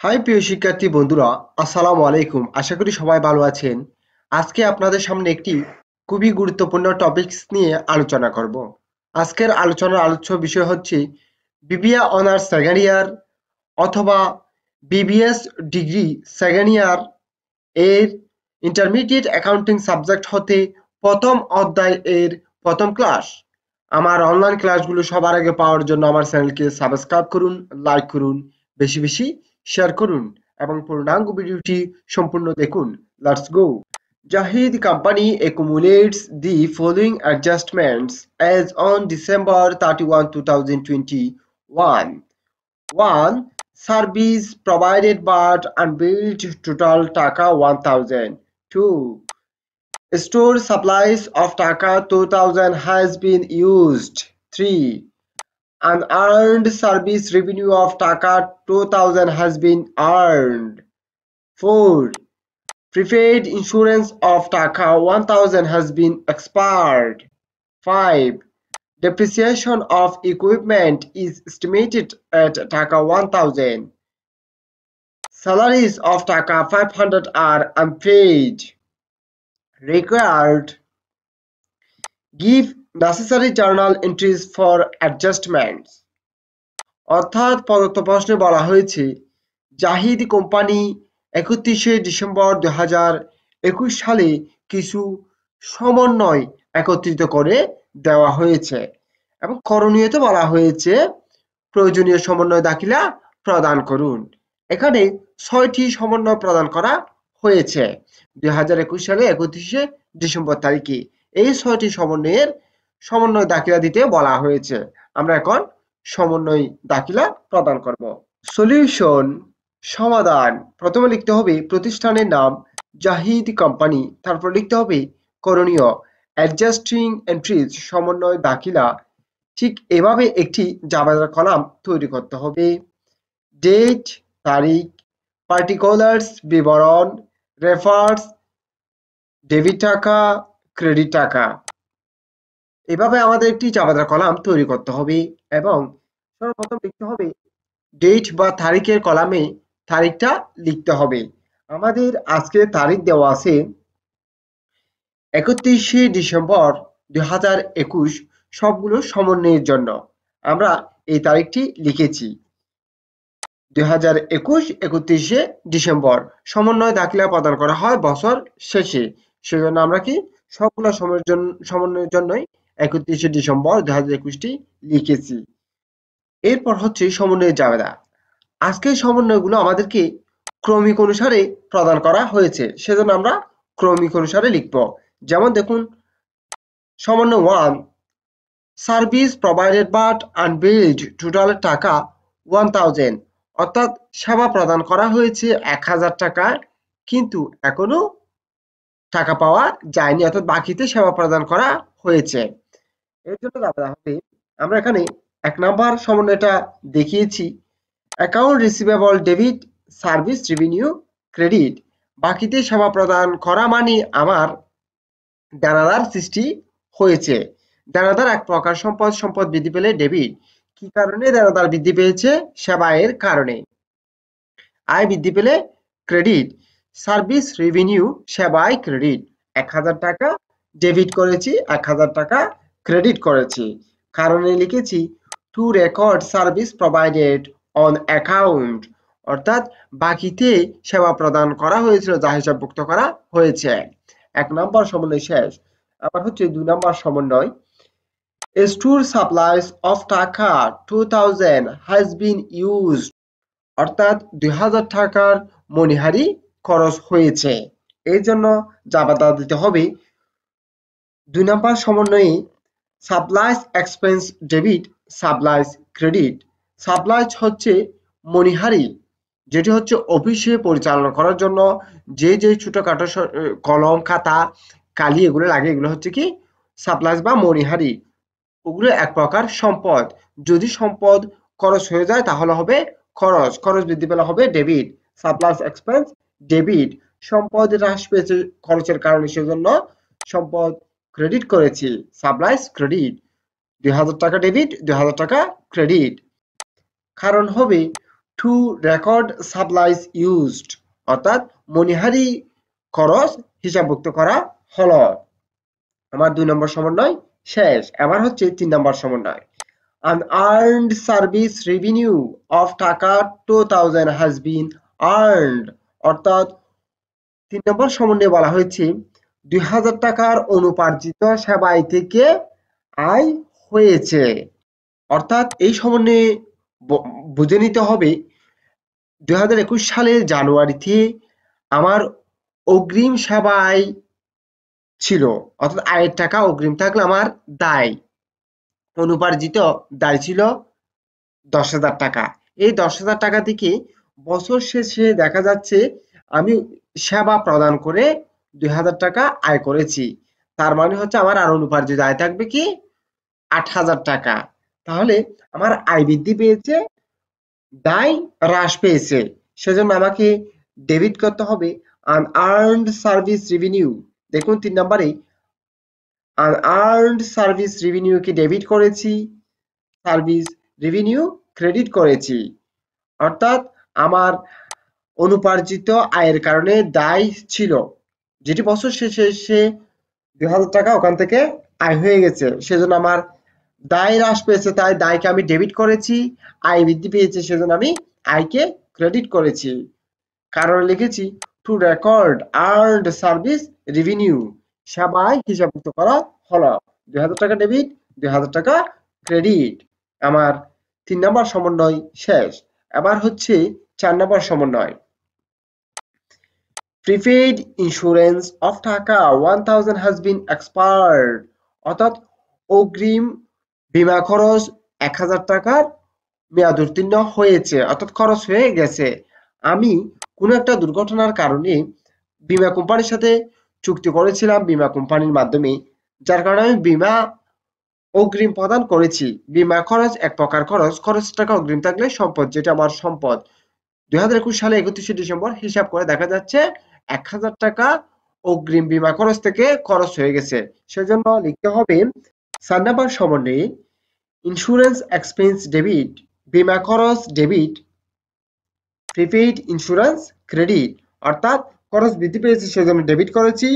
High প্রিয় শিক্ষার্থী বন্ধুরা, আসসালামু আলাইকুম। আশা করি সবাই ভালো আছেন। আজকে আপনাদের সামনে একটি খুবই গুরুত্বপূর্ণ টপিকস নিয়ে আলোচনা করব। আজকের আলোচনার আলোচ্য বিষয় হচ্ছে বিবিএ অনার্স সেকেন্ড ইয়ার অথবা বিবিএস ডিগ্রি সেকেন্ড ইয়ার এর ইন্টারমিডিয়েট অ্যাকাউন্টিং সাবজেক্ট হতে প্রথম অধ্যায় এর প্রথম ক্লাস। আমার অনলাইন ক্লাসগুলো সবার আগে পাওয়ার জন্য আমার চ্যানেলকে সাবস্ক্রাইব করুন, লাইক করুন, বেশি বেশি শেয়ার করুন এবং পূর্ণাঙ্গ ভিডিওটি সম্পূর্ণ দেখুন। Let's go. Jahid Company accumulates the following adjustments as on December 31, 2021. 1. Service provided but unbilled total Taka 1000. 2. Store supplies of Taka 2000 has been used. 3. Unearned service revenue of Taka 2000 has been earned. 4. Prepaid insurance of Taka 1000 has been expired. 5. Depreciation of equipment is estimated at Taka 1000. Salaries of Taka 500 are unpaid. Required. Give necessary journal entries for adjustments. অর্থাৎ প্রদত্ত প্রশ্নে বলা হয়েছে Zahid company 31শে December 2021 সালে কিছু সমন্বয় একত্রিত করে দেওয়া হয়েছে এবং করণীয়তে বলা হয়েছে প্রয়োজনীয় সমন্বয় দাখিলা প্রদান করুন। এখানে 6টি সমন্বয় প্রদান করা হয়েছে 2021 সালে 31শে ডিসেম্বর তারিখে। এই 6টি সমন্বয় দাখিলা দিতে বলা হয়েছে। আমরা এখন সমন্বয় দাখিলা প্রদান করব। সলিউশন সমাধান। প্রথমে লিখতে হবে প্রতিষ্ঠানের নাম জাহিদ কোম্পানি, তারপর লিখতে হবে করণীয় অ্যাডজাস্টিং এন্ট্রিজ সমন্বয় দাখিলা। ঠিক এভাবে একটি জাবেদা কলাম তৈরি করতে হবে। ডেট তারিখ, পার্টিকুলার্স বিবরণ, রেফার্স, ডেবিট টাকা, ক্রেডিট টাকা। এভাবে আমাদের একটি জাবেদা কলাম তৈরি করতে হবে এবং সর্বপ্রথম লিখতে হবে ডেট বা তারিখের কলামে তারিখটা লিখতে হবে। আমাদের আজকে তারিখ দেওয়া আছে 31শে ডিসেম্বর 2021, সবগুলো সমন্বয়ের জন্য আমরা এই তারিখটি লিখেছি 2021 31শে ডিসেম্বর। সমন্বয় দাখিলা প্রদান করা হয় বছর শেষে, সেজন্য আমরা কি সবগুলো সমন্বয়ের জন্যই 31শে ডিসেম্বর 2021টি লিখেছি। এরপর হচ্ছে সমন্বয়ের জাবেদা। আজকের সমন্বয়গুলো আমাদেরকে ক্রমিক অনুসারে প্রদান করা হয়েছে, সেজন্য আমরা ক্রমিক অনুসারে লিখব। যেমন দেখুন সমন্বয় 1, service provided but unbilled total টাকা 1000, অর্থাৎ সেবা প্রদান করা হয়েছে 1000 টাকা কিন্তু এখনো টাকা পাওয়া যায়নি, অর্থাৎ বাকিতে সেবা প্রদান করা হয়েছে। এর জন্য আমরা এখানে 1 নাম্বার সমন্বয়টা দেখিয়েছি account receivable debit service revenue credit. বাকিতে সেবা প্রদান করা মানে আমার দেনাদার সৃষ্টি হয়েছে। দেনাদার এক প্রকার সম্পদ, সম্পদ বৃদ্ধি পেলে ডেবিট। কি কারণে দেনাদার বৃদ্ধি পেয়েছে? সেবা এর কারণে। আয় বৃদ্ধি পেলে ক্রেডিট, সার্ভিস রেভিনিউ সেবায় ক্রেডিট। 1000 টাকা ডেবিট করেছি, 1000 টাকা ক্রেডিট করেছি। কারণে লিখেছি two record service provided on account, অর্থাৎ বাকিতে সেবা প্রদান করা হয়েছিল যা হিসাবভুক্ত করা হয়েছে। 1 নাম্বার সমন্বয় শেষ। আবার হচ্ছে 2 নাম্বার সমন্বয় স্টোর সাপ্লাইস অফ টাকা 2000 has been used, অর্থাৎ 2000 টাকার মণিহারি খরচ হয়েছে। এই জন্য জাবেদা দিতে হবে 2 নাম্বার সমন্বয়ে supplies expense debit supplies credit. Supplies হচ্ছে মণিহারি, যেটি হচ্ছে অফিসে পরিচালনা করার জন্য যে ছোটখাটো কলম খাতা কালি এগুলো লাগে, এগুলো হচ্ছে কি সাপ্লাইস বা মণিহারি। ওগুলো এক প্রকার সম্পদ। যদি সম্পদ খরচ হয়ে যায় তাহলে হবে খরচ, খরচ বৃদ্ধি পেলে হবে ডেবিট। সাপ্লাইস এক্সপেন্স ডেবিট, সম্পদ হ্রাস পেয়েছে খরচের কারণে, সেজন্য সম্পদ ক্রেডিট করেছি, সাপ্লাইস ক্রেডিট। 2000 টাকা ডেবিট, 2000 টাকা ক্রেডিট। কারণ হবে টু রেকর্ড সাপ্লাইজ ইউজড, অর্থাৎ মনিহারি খরচ হিসাবভুক্ত করা হলো। আমার 2 নম্বর সমন্বয় শেষ। এবার হচ্ছে 3 নম্বর সমন্বয়। Unearned service revenue of টাকা 2000 has been earned, অর্থাৎ 3 নম্বর সমন্বয়ে বলা হয়েছে 2000 টাকার অনুপার্জিত সেবায় থেকে আয় হয়েছে। অর্থাৎ এই সমন্বয়ে বুঝে নিতে হবে 2021 সালের জানুয়ারিতে আমার অগ্রিম সেবায় ছিল, অর্থাৎ আয়ের টাকা অগ্রিম থাকলে আমার দায়, অনুপার্জিত দায় ছিল 10,000 টাকা। এই 10,000 টাকা থেকে বছর শেষে দেখা যাচ্ছে আমি সেবা প্রদান করে 2,000 টাকা আয় করেছি। তার মানে হচ্ছে আমার আর অনুপার্জিত আয় থাকবে কি 8,000 টাকা। তাহলে আমার আয় বৃদ্ধি পেয়েছে, দায় হ্রাস পেয়েছে। সেজন্য আমাকে ডেবিট করতে হবে আনআর্নড সার্ভিস রেভিনিউ। দেখুন 3 নম্বরে আনআর্নড সার্ভিস রেভিনিউকে ডেবিট করেছি, সার্ভিস রেভিনিউ ক্রেডিট করেছি। অর্থাৎ আমার অনুপার্জিত আয়ের কারণে দায় ছিল, যেটি বছর শেষে এসে 2,000 টাকা ওখান থেকে আয় হয়ে গেছে। সেজন্য আমার দায় হ্রাস পেয়েছে, তাই দায়কে আমি ডেবিট করেছি। আয় বৃদ্ধি পেয়েছে, সেজন্য আমি আয়কে ক্রেডিট করেছি। কারণ লিখেছি two record earned service revenue, সেবায় হিসাবভুক্ত করা হলো। 2,000 টাকা ডেবিট, 2,000 টাকা ক্রেডিট। আমার 3 নম্বর সমন্বয় শেষ। এবার হচ্ছে 4 নম্বর সমন্বয়। প্রিপেইড ইন্স্যুরেন্স অফ টাকা 1000 has been expired, অর্থাৎ অগ্রিম বীমা খরচ 1000 টাকার মেয়াদ উত্তীর্ণ হয়েছে, অর্থাৎ খরচ হয়ে গেছে। আমি কোনো একটা দুর্ঘটনার কারণে বীমা কোম্পানির সাথে চুক্তি করেছিলাম বীমা কোম্পানির মাধ্যমে, যার কারণে আমি বীমা অগ্রিম প্রদান করেছি। বীমা খরচ এক প্রকার খরচ, খরচ টাকা অগ্রিম থাকলে সম্পদ, যেটা আমার সম্পদ। 2021 সালে 31শে ডিসেম্বর হিসাব করে দেখা যাচ্ছে 1000 টাকা অগ্রিম বীমা খরচ থেকে খরচ হয়ে গেছে। সেজন্য লিখতে হবে 4 নম্বর সমন্বয়ে ইন্স্যুরেন্স এক্সপেন্স ডেবিট, বীমা খরচ ডেবিট, প্রিপেইড ইন্স্যুরেন্স ক্রেডিট, অর্থাৎ খরচ বৃদ্ধি পেয়েছে সেজন্য ডেবিট করেছি,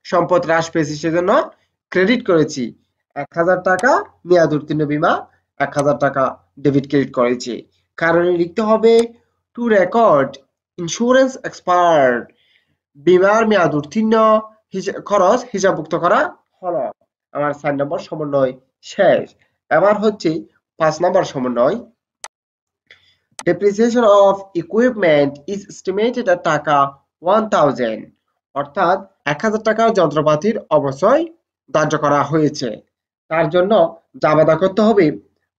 সম্পদ হ্রাস পেয়েছে সেজন্য ক্রেডিট করেছি। 1000 টাকা মেয়াদ উত্তীর্ণ বীমা, 1000 টাকা ডেবিট ক্রেডিট করেছি। কারণে লিখতে হবে টু রেকর্ড ইন্স্যুরেন্স এক্সপায়ার্ড, বীমার মেয়াদ উত্তীর্ণ খরচ হিসাবভুক্ত করা হলো। আমার 4 নম্বর সমন্বয় শেষ। এবার হচ্ছে 5 নম্বর সমন্বয়। Depreciation of equipment is estimated at টাকা 1000, অর্থাৎ 1000 টাকার যন্ত্রপাতির অবশ্যই ধার্য করা হয়েছে। তার জন্য যা বাধা করতে হবে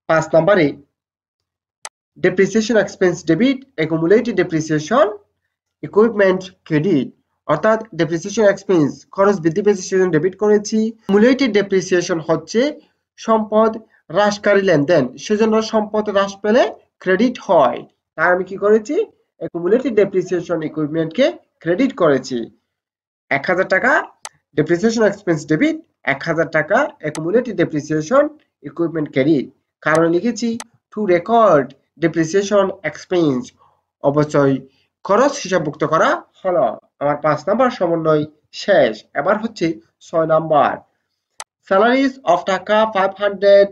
5 নম্বরে depreciation expense debit, accumulated depreciation, equipment credit, অর্থাৎ depreciation expense খরচ বৃদ্ধি পেয়েছে সেজন্য ডেবিট করেছি। accumulated depreciation হচ্ছে সম্পদ হ্রাসকারী লেনদেন, সেজন্য সম্পদ হ্রাস পেলে ক্রেডিট হয়। তাই আমি কি করেছি accumulated depreciation equipment কে ক্রেডিট করেছি। 1000 টাকা depreciation expense debit, 1000 টাকা accumulated depreciation equipment credit। কারণ লিখেছি to record depreciation expense, অবশ্যই খরচ হিসাবভুক্ত করা হলো। আমার 5 নাম্বার সমন্বয় শেষ। এবার হচ্ছে 6 নাম্বার। salaries of টাকা 500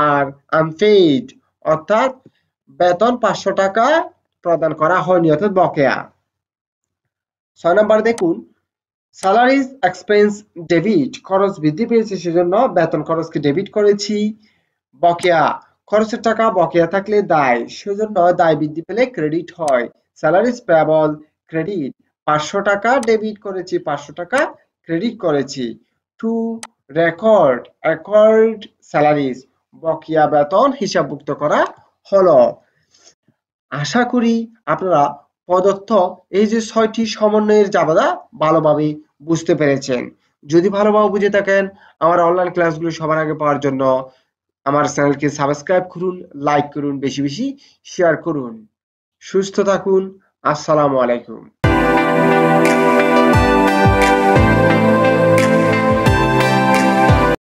আর unpaid, অর্থাৎ বেতন 500 টাকা প্রদান করা হয়নি, অর্থাৎ বকেয়া। 6 নাম্বার দেখুন salaries expense debit, খরচ বৃদ্ধি পেয়েছে সেজন্য বেতন খরচকে ডেবিট করেছি। বকেয়া, খরচের টাকা বকেয়া থাকলে দায়, সেজন্য দায় বৃদ্ধি পেলে ক্রেডিট হয়। salaries payable credit, 500 টাকা ডেবিট করেছি, 500 টাকা ক্রেডিট করেছি। to record accrued salaries, বকেয়া বেতন হিসাবভুক্ত করা হলো। আশা করি আপনারা প্রদত্ত এই যে 6টি সমন্বয়ের জাবেদা ভালোভাবে বুঝতে পেরেছেন। যদি ভালোভাবে বুঝে থাকেন আমার অনলাইন ক্লাসগুলো সবার আগে পাওয়ার জন্য আমার চ্যানেলকে সাবস্ক্রাইব করুন, লাইক করুন, বেশি বেশি শেয়ার করুন। সুস্থ থাকুন। আসসালামু আলাইকুম।